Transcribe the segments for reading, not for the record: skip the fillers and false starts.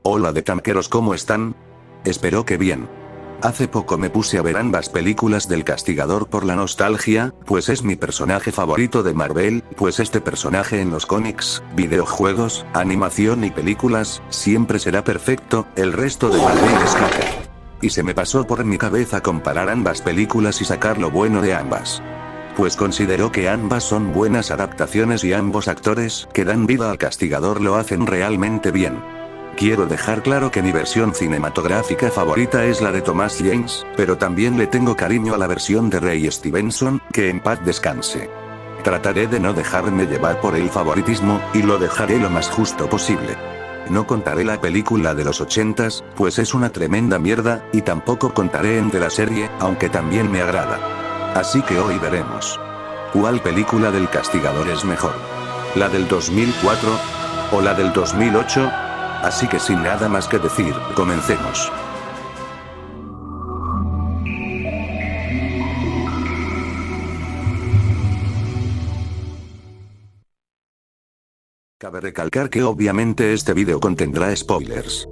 Hola de tanqueros, ¿cómo están? Espero que bien. Hace poco me puse a ver ambas películas del Castigador por la nostalgia, pues es mi personaje favorito de Marvel, pues este personaje en los cómics, videojuegos, animación y películas, siempre será perfecto, el resto de Marvel es caca. Y se me pasó por mi cabeza comparar ambas películas y sacar lo bueno de ambas. Pues considero que ambas son buenas adaptaciones y ambos actores que dan vida al Castigador lo hacen realmente bien. Quiero dejar claro que mi versión cinematográfica favorita es la de Thomas James, pero también le tengo cariño a la versión de Ray Stevenson, que en paz descanse. Trataré de no dejarme llevar por el favoritismo, y lo dejaré lo más justo posible. No contaré la película de los 80s, pues es una tremenda mierda, y tampoco contaré en de la serie, aunque también me agrada. Así que hoy veremos. ¿Cuál película del Castigador es mejor? ¿La del 2004? ¿O la del 2008? Así que sin nada más que decir, comencemos. Cabe recalcar que obviamente este vídeo contendrá spoilers.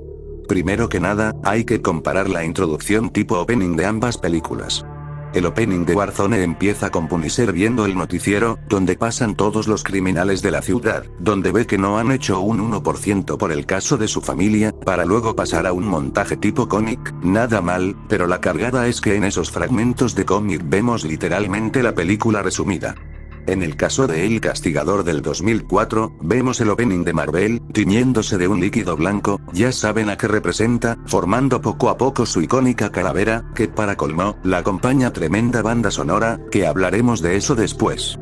Primero que nada, hay que comparar la introducción tipo opening de ambas películas. El opening de Warzone empieza con Punisher viendo el noticiero, donde pasan todos los criminales de la ciudad, donde ve que no han hecho un 1% por el caso de su familia, para luego pasar a un montaje tipo cómic, nada mal, pero la cargada es que en esos fragmentos de cómic vemos literalmente la película resumida. En el caso de El Castigador del 2004, vemos el opening de Marvel, tiñéndose de un líquido blanco, ya saben a qué representa, formando poco a poco su icónica calavera, que para colmo, la acompaña tremenda banda sonora, que hablaremos de eso después.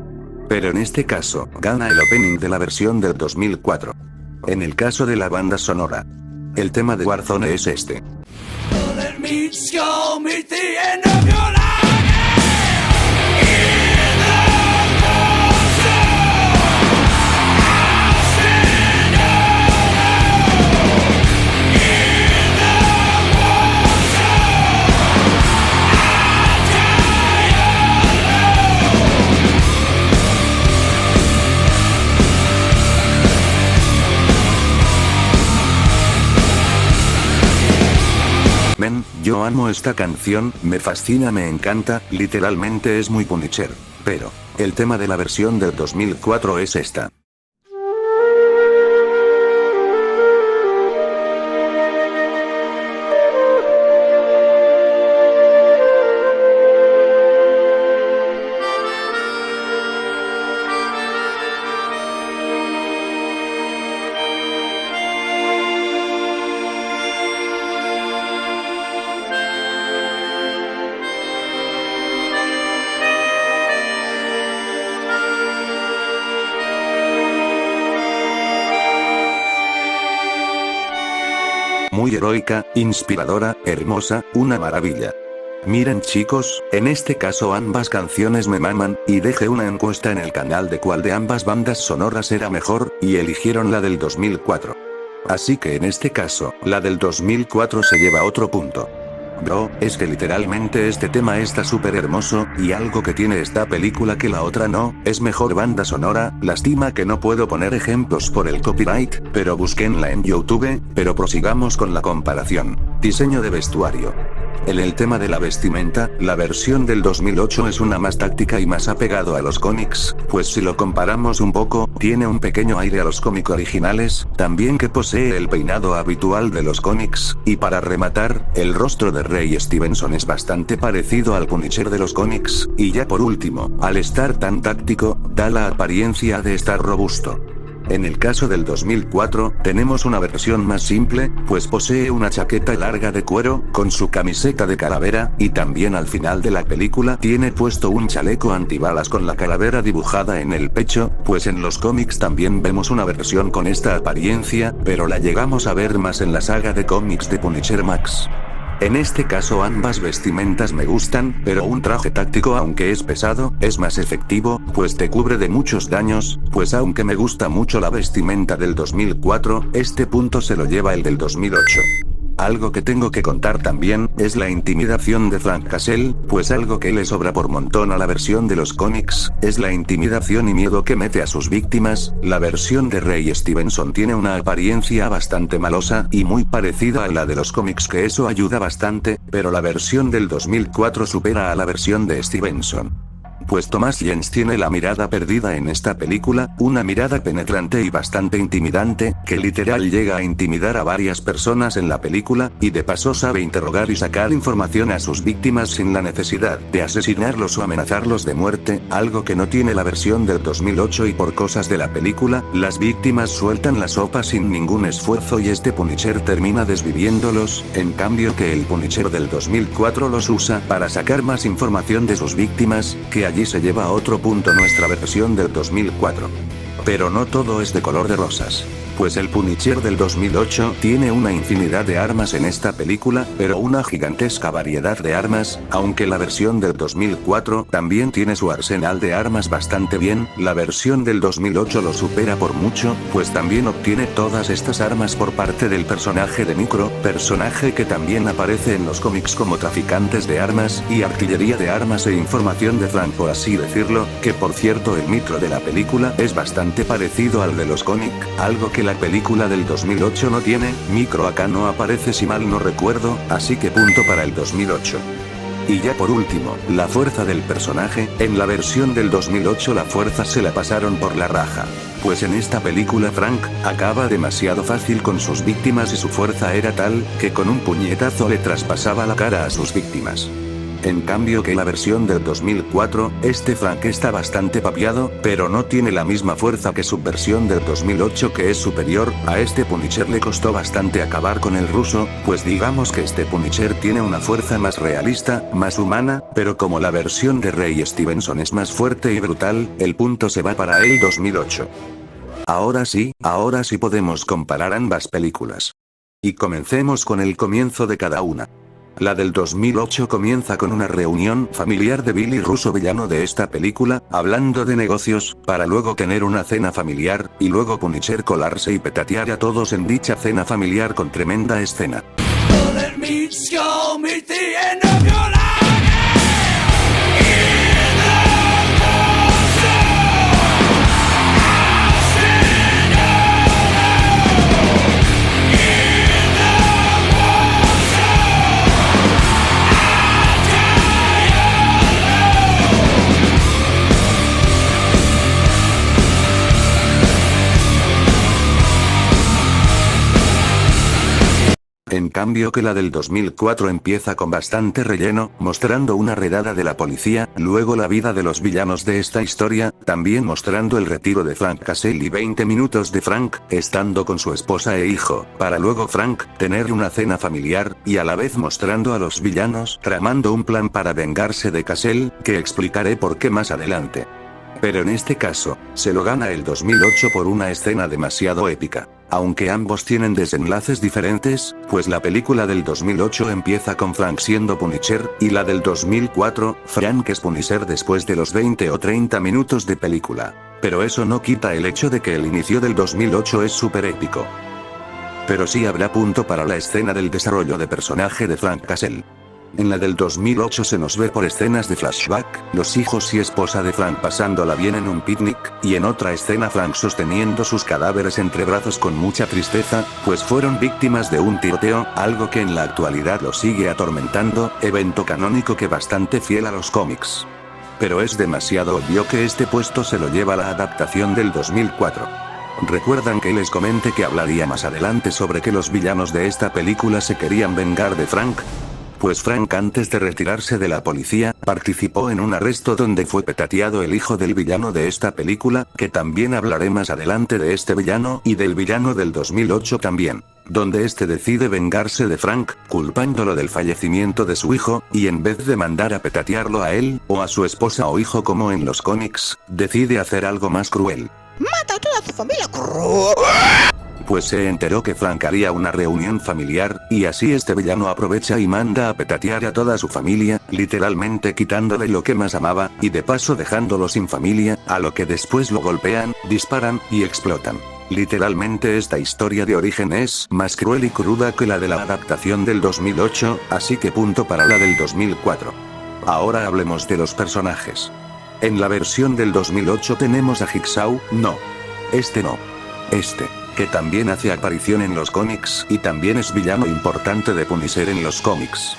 Pero en este caso, gana el opening de la versión del 2004. En el caso de la banda sonora, el tema de Warzone es este. Yo amo esta canción, me fascina, me encanta, literalmente es muy Punisher. Pero, el tema de la versión del 2004 es esta. Muy heroica, inspiradora, hermosa, una maravilla. Miren chicos, en este caso ambas canciones me maman, y dejé una encuesta en el canal de cuál de ambas bandas sonoras era mejor, y eligieron la del 2004. Así que en este caso, la del 2004 se lleva otro punto. Bro, es que literalmente este tema está súper hermoso, y algo que tiene esta película que la otra no, es mejor banda sonora, lástima que no puedo poner ejemplos por el copyright, pero búsquenla en YouTube, pero prosigamos con la comparación. Diseño de vestuario. En el tema de la vestimenta, la versión del 2008 es una más táctica y más apegado a los cómics, pues si lo comparamos un poco, tiene un pequeño aire a los cómics originales, también que posee el peinado habitual de los cómics, y para rematar, el rostro de Ray Stevenson es bastante parecido al Punisher de los cómics, y ya por último, al estar tan táctico, da la apariencia de estar robusto. En el caso del 2004, tenemos una versión más simple, pues posee una chaqueta larga de cuero, con su camiseta de calavera, y también al final de la película tiene puesto un chaleco antibalas con la calavera dibujada en el pecho, pues en los cómics también vemos una versión con esta apariencia, pero la llegamos a ver más en la saga de cómics de Punisher Max. En este caso ambas vestimentas me gustan, pero un traje táctico aunque es pesado, es más efectivo, pues te cubre de muchos daños, pues aunque me gusta mucho la vestimenta del 2004, este punto se lo lleva el del 2008. Algo que tengo que contar también, es la intimidación de Frank Castle, pues algo que le sobra por montón a la versión de los cómics, es la intimidación y miedo que mete a sus víctimas. La versión de Ray Stevenson tiene una apariencia bastante malosa, y muy parecida a la de los cómics, que eso ayuda bastante, pero la versión del 2004 supera a la versión de Stevenson. Pues Thomas Jens tiene la mirada perdida en esta película, una mirada penetrante y bastante intimidante, que literal llega a intimidar a varias personas en la película, y de paso sabe interrogar y sacar información a sus víctimas sin la necesidad de asesinarlos o amenazarlos de muerte, algo que no tiene la versión del 2008, y por cosas de la película, las víctimas sueltan la sopa sin ningún esfuerzo y este Punisher termina desviviéndolos, en cambio que el Punisher del 2004 los usa para sacar más información de sus víctimas, que allí se lleva a otro punto nuestra versión del 2004. Pero no todo es de color de rosas. Pues el Punisher del 2008 tiene una infinidad de armas en esta película, pero una gigantesca variedad de armas, aunque la versión del 2004 también tiene su arsenal de armas bastante bien, la versión del 2008 lo supera por mucho, pues también obtiene todas estas armas por parte del personaje de Micro, personaje que también aparece en los cómics como traficantes de armas y artillería de armas e información de Frank, por así decirlo, que por cierto el Micro de la película es bastante parecido al de los cómics, algo que la película del 2008 no tiene. Micro acá no aparece si mal no recuerdo, así que punto para el 2008. Y ya por último, la fuerza del personaje. En la versión del 2008 la fuerza se la pasaron por la raja. Pues en esta película Frank acaba demasiado fácil con sus víctimas y su fuerza era tal, que con un puñetazo le traspasaba la cara a sus víctimas. En cambio que la versión del 2004, este Frank está bastante papiado, pero no tiene la misma fuerza que su versión del 2008, que es superior. A este Punisher le costó bastante acabar con el ruso, pues digamos que este Punisher tiene una fuerza más realista, más humana, pero como la versión de Ray Stevenson es más fuerte y brutal, el punto se va para el 2008. Ahora sí podemos comparar ambas películas. Y comencemos con el comienzo de cada una. La del 2008 comienza con una reunión familiar de Billy Russo, villano de esta película, hablando de negocios, para luego tener una cena familiar, y luego Punisher colarse y petatear a todos en dicha cena familiar con tremenda escena. En cambio que la del 2004 empieza con bastante relleno, mostrando una redada de la policía, luego la vida de los villanos de esta historia, también mostrando el retiro de Frank Castle y 20 minutos de Frank, estando con su esposa e hijo, para luego Frank, tener una cena familiar, y a la vez mostrando a los villanos, tramando un plan para vengarse de Castle, que explicaré por qué más adelante. Pero en este caso, se lo gana el 2008 por una escena demasiado épica. Aunque ambos tienen desenlaces diferentes, pues la película del 2008 empieza con Frank siendo Punisher, y la del 2004, Frank es Punisher después de los 20 o 30 minutos de película. Pero eso no quita el hecho de que el inicio del 2008 es súper épico. Pero sí habrá punto para la escena del desarrollo de personaje de Frank Castle. En la del 2008 se nos ve por escenas de flashback, los hijos y esposa de Frank pasándola bien en un picnic, y en otra escena Frank sosteniendo sus cadáveres entre brazos con mucha tristeza, pues fueron víctimas de un tiroteo, algo que en la actualidad lo sigue atormentando, evento canónico que bastante fiel a los cómics. Pero es demasiado obvio que este puesto se lo lleva la adaptación del 2004. ¿Recuerdan que les comenté que hablaría más adelante sobre que los villanos de esta película se querían vengar de Frank? Pues Frank, antes de retirarse de la policía, participó en un arresto donde fue petateado el hijo del villano de esta película, que también hablaré más adelante de este villano y del villano del 2008 también, donde este decide vengarse de Frank, culpándolo del fallecimiento de su hijo, y en vez de mandar a petatearlo a él, o a su esposa o hijo como en los cómics, decide hacer algo más cruel. ¡Mata a toda tu familia! Pues se enteró que Frank haría una reunión familiar, y así este villano aprovecha y manda a petatear a toda su familia, literalmente quitándole lo que más amaba, y de paso dejándolo sin familia, a lo que después lo golpean, disparan, y explotan. Literalmente esta historia de origen es más cruel y cruda que la de la adaptación del 2008, así que punto para la del 2004. Ahora hablemos de los personajes. En la versión del 2008 tenemos a Jigsaw, no. Este no. Este, que también hace aparición en los cómics y también es villano importante de Punisher en los cómics.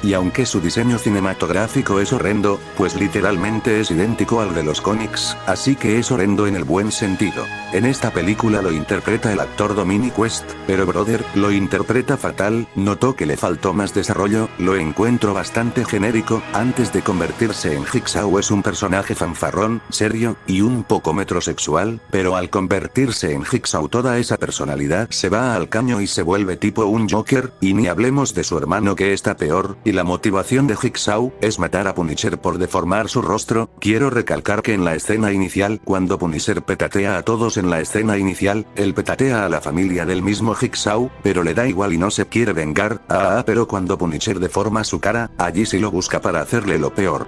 Y aunque su diseño cinematográfico es horrendo, pues literalmente es idéntico al de los cómics, así que es horrendo en el buen sentido. En esta película lo interpreta el actor Dominic West, pero brother, lo interpreta fatal, notó que le faltó más desarrollo, lo encuentro bastante genérico, antes de convertirse en Jigsaw es un personaje fanfarrón, serio, y un poco metrosexual, pero al convertirse en Jigsaw toda esa personalidad se va al caño y se vuelve tipo un Joker, y ni hablemos de su hermano que está peor, y la motivación de Jigsaw es matar a Punisher por deformar su rostro. Quiero recalcar que en la escena inicial, cuando Punisher petatea a todos en la escena inicial, él petatea a la familia del mismo Jigsaw, pero le da igual y no se quiere vengar, pero cuando Punisher deforma su cara, allí sí lo busca para hacerle lo peor.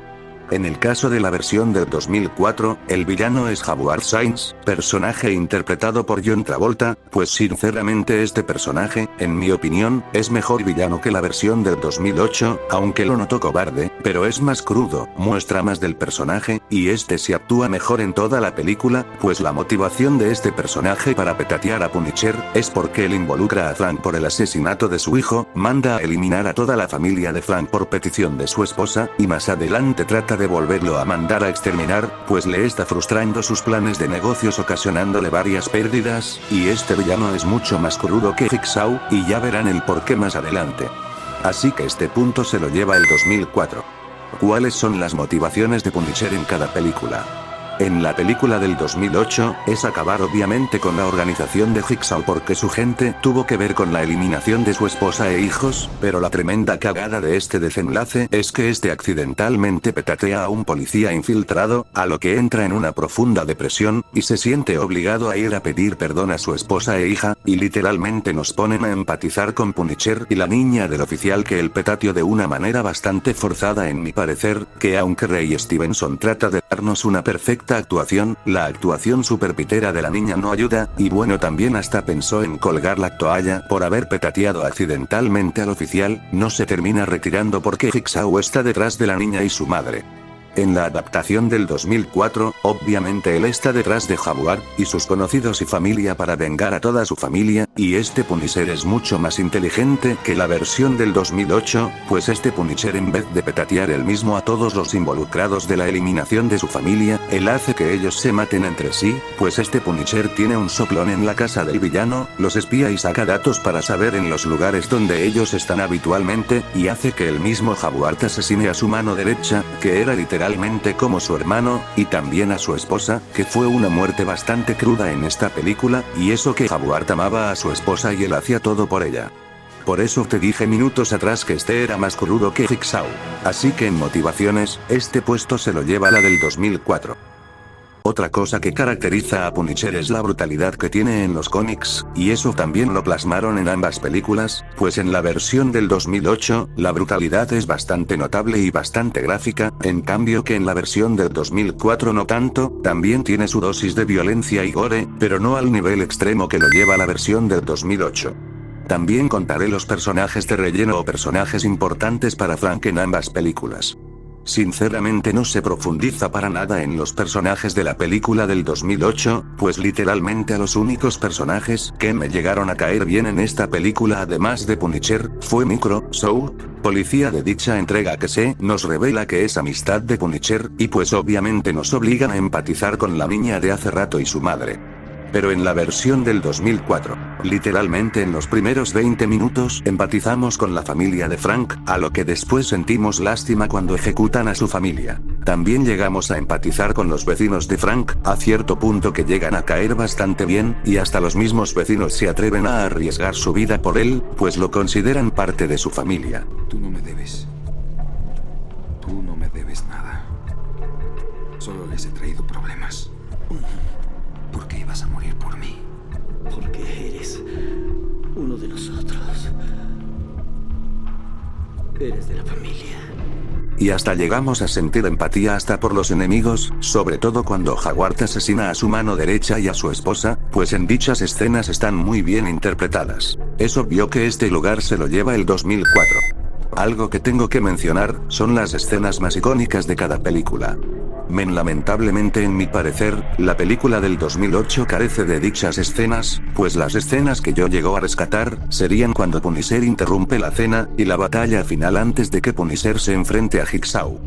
En el caso de la versión del 2004, el villano es Jaguar Sainz, personaje interpretado por John Travolta, pues sinceramente este personaje, en mi opinión, es mejor villano que la versión del 2008, aunque lo noto cobarde, pero es más crudo, muestra más del personaje, y este sí actúa mejor en toda la película, pues la motivación de este personaje para petatear a Punisher, es porque él involucra a Frank por el asesinato de su hijo, manda a eliminar a toda la familia de Frank por petición de su esposa, y más adelante trata de volverlo a mandar a exterminar, pues le está frustrando sus planes de negocios ocasionándole varias pérdidas, y este villano es mucho más crudo que Jigsaw, y ya verán el porqué más adelante. Así que este punto se lo lleva el 2004. ¿Cuáles son las motivaciones de Punisher en cada película? En la película del 2008, es acabar obviamente con la organización de Jigsaw porque su gente tuvo que ver con la eliminación de su esposa e hijos, pero la tremenda cagada de este desenlace es que este accidentalmente petatea a un policía infiltrado, a lo que entra en una profunda depresión, y se siente obligado a ir a pedir perdón a su esposa e hija, y literalmente nos ponen a empatizar con Punisher y la niña del oficial que el petateó de una manera bastante forzada en mi parecer, que aunque Ray Stevenson trata de darnos una perfecta actuación, la actuación superpitera de la niña no ayuda, y bueno también hasta pensó en colgar la toalla por haber petateado accidentalmente al oficial, no se termina retirando porque Jigsaw está detrás de la niña y su madre. En la adaptación del 2004, obviamente él está detrás de Jaguar, y sus conocidos y familia para vengar a toda su familia, y este Punisher es mucho más inteligente que la versión del 2008, pues este Punisher en vez de petatear él mismo a todos los involucrados de la eliminación de su familia, él hace que ellos se maten entre sí, pues este Punisher tiene un soplón en la casa del villano, los espía y saca datos para saber en los lugares donde ellos están habitualmente, y hace que el mismo Jaguar asesine a su mano derecha, que era literalmente como su hermano, y también a su esposa, que fue una muerte bastante cruda en esta película, y eso que Jaguar amaba a su esposa y él hacía todo por ella. Por eso te dije minutos atrás que este era más crudo que Jigsaw. Así que en motivaciones, este puesto se lo lleva la del 2004. Otra cosa que caracteriza a Punisher es la brutalidad que tiene en los cómics, y eso también lo plasmaron en ambas películas, pues en la versión del 2008, la brutalidad es bastante notable y bastante gráfica, en cambio que en la versión del 2004 no tanto, también tiene su dosis de violencia y gore, pero no al nivel extremo que lo lleva la versión del 2008. También contaré los personajes de relleno o personajes importantes para Frank en ambas películas. Sinceramente no se profundiza para nada en los personajes de la película del 2008, pues literalmente a los únicos personajes que me llegaron a caer bien en esta película además de Punisher, fue Micro Soap, policía de dicha entrega que se nos revela que es amistad de Punisher, y pues obviamente nos obligan a empatizar con la niña de hace rato y su madre. Pero en la versión del 2004, literalmente en los primeros 20 minutos empatizamos con la familia de Frank, a lo que después sentimos lástima cuando ejecutan a su familia. También llegamos a empatizar con los vecinos de Frank, a cierto punto que llegan a caer bastante bien, y hasta los mismos vecinos se atreven a arriesgar su vida por él, pues lo consideran parte de su familia. Tú no me debes. Tú no me debes nada. Solo les he traído problemas. ¿Por qué ibas a morir por mí? Porque eres uno de nosotros. Eres de la familia. Y hasta llegamos a sentir empatía hasta por los enemigos, sobre todo cuando Jaguar asesina a su mano derecha y a su esposa, pues en dichas escenas están muy bien interpretadas. Es obvio que este lugar se lo lleva el 2004. Algo que tengo que mencionar, son las escenas más icónicas de cada película. Lamentablemente en mi parecer, la película del 2008 carece de dichas escenas, pues las escenas que yo llego a rescatar, serían cuando Punisher interrumpe la cena, y la batalla final antes de que Punisher se enfrente a Jigsaw.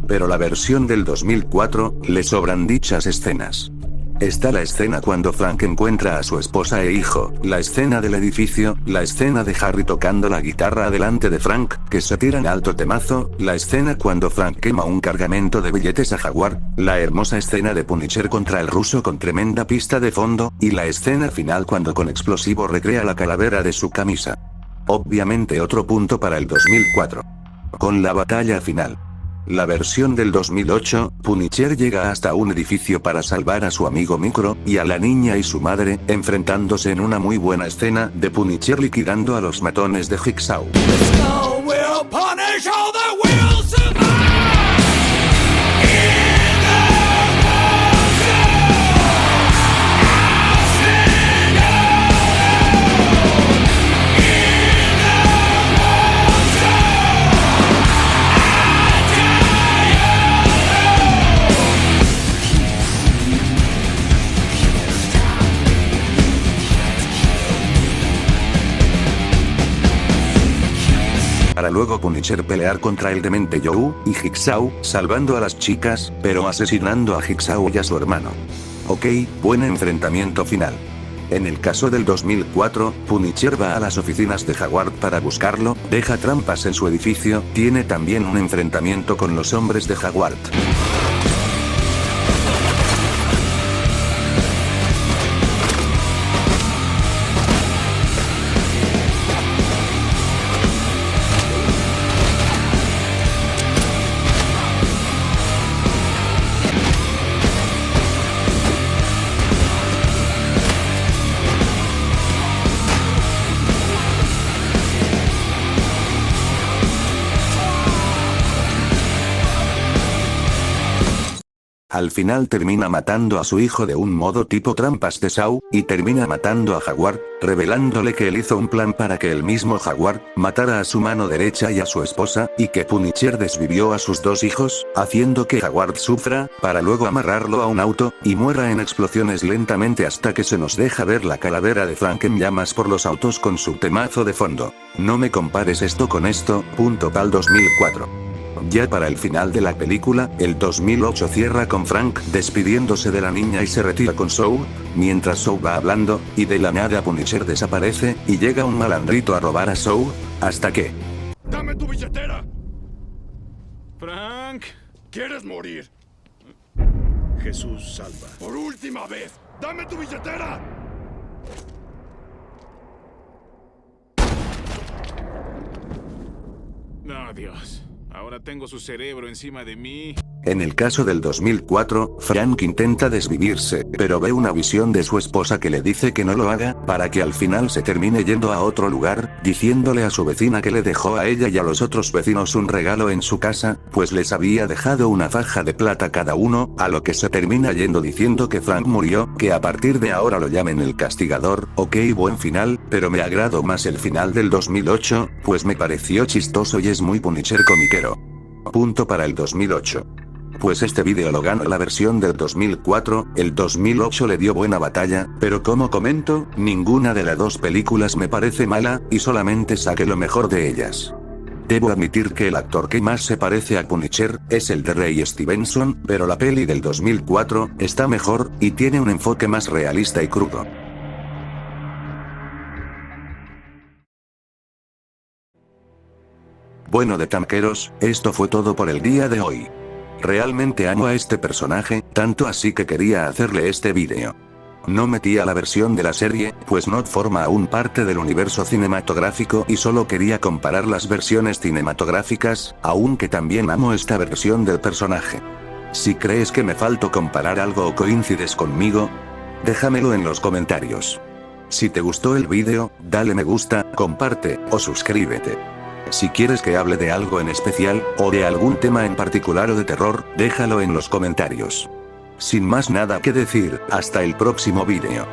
Pero la versión del 2004, le sobran dichas escenas. Está la escena cuando Frank encuentra a su esposa e hijo, la escena del edificio, la escena de Harry tocando la guitarra delante de Frank, que se tiran alto temazo, la escena cuando Frank quema un cargamento de billetes a Jaguar, la hermosa escena de Punisher contra el ruso con tremenda pista de fondo, y la escena final cuando con explosivo recrea la calavera de su camisa. Obviamente otro punto para el 2004. Con la batalla final. La versión del 2008, Punisher llega hasta un edificio para salvar a su amigo Micro, y a la niña y su madre, enfrentándose en una muy buena escena de Punisher liquidando a los matones de Jigsaw. Para luego Punisher pelear contra el demente Joe y Jigsaw, salvando a las chicas, pero asesinando a Jigsaw y a su hermano. Ok, buen enfrentamiento final. En el caso del 2004, Punisher va a las oficinas de Jaguar para buscarlo, deja trampas en su edificio, tiene también un enfrentamiento con los hombres de Jaguar. Al final termina matando a su hijo de un modo tipo trampas de Saw, y termina matando a Jaguar, revelándole que él hizo un plan para que el mismo Jaguar matara a su mano derecha y a su esposa, y que Punisher desvivió a sus dos hijos, haciendo que Jaguar sufra, para luego amarrarlo a un auto, y muera en explosiones lentamente hasta que se nos deja ver la calavera de Frank en llamas por los autos con su temazo de fondo. No me compares esto con esto, punto pal 2004. Ya para el final de la película, el 2008 cierra con Frank despidiéndose de la niña y se retira con Saw, mientras Saw va hablando, y de la nada Punisher desaparece, y llega un malandrito a robar a Saw, hasta que... ¡Dame tu billetera! Frank, ¿Quieres morir? Jesús salva. ¡Por última vez! ¡Dame tu billetera! no, Dios. Ahora tengo su cerebro encima de mí. En el caso del 2004, Frank intenta desvivirse, pero ve una visión de su esposa que le dice que no lo haga, para que al final se termine yendo a otro lugar, diciéndole a su vecina que le dejó a ella y a los otros vecinos un regalo en su casa, pues les había dejado una faja de plata cada uno, a lo que se termina yendo diciendo que Frank murió, que a partir de ahora lo llamen el castigador. Ok, buen final, pero me agradó más el final del 2008, pues me pareció chistoso y es muy Punisher comiquero. Punto para el 2008. Pues este vídeo lo ganó la versión del 2004, el 2008 le dio buena batalla, pero como comento, ninguna de las dos películas me parece mala, y solamente saqué lo mejor de ellas. Debo admitir que el actor que más se parece a Punisher, es el de Ray Stevenson, pero la peli del 2004, está mejor, y tiene un enfoque más realista y crudo. Bueno de tanqueros, esto fue todo por el día de hoy. Realmente amo a este personaje, tanto así que quería hacerle este vídeo. No metí a la versión de la serie, pues no forma aún parte del universo cinematográfico y solo quería comparar las versiones cinematográficas, aunque también amo esta versión del personaje. Si crees que me faltó comparar algo o coincides conmigo, déjamelo en los comentarios. Si te gustó el vídeo, dale me gusta, comparte, o suscríbete. Si quieres que hable de algo en especial, o de algún tema en particular o de terror, déjalo en los comentarios. Sin más nada que decir, hasta el próximo vídeo.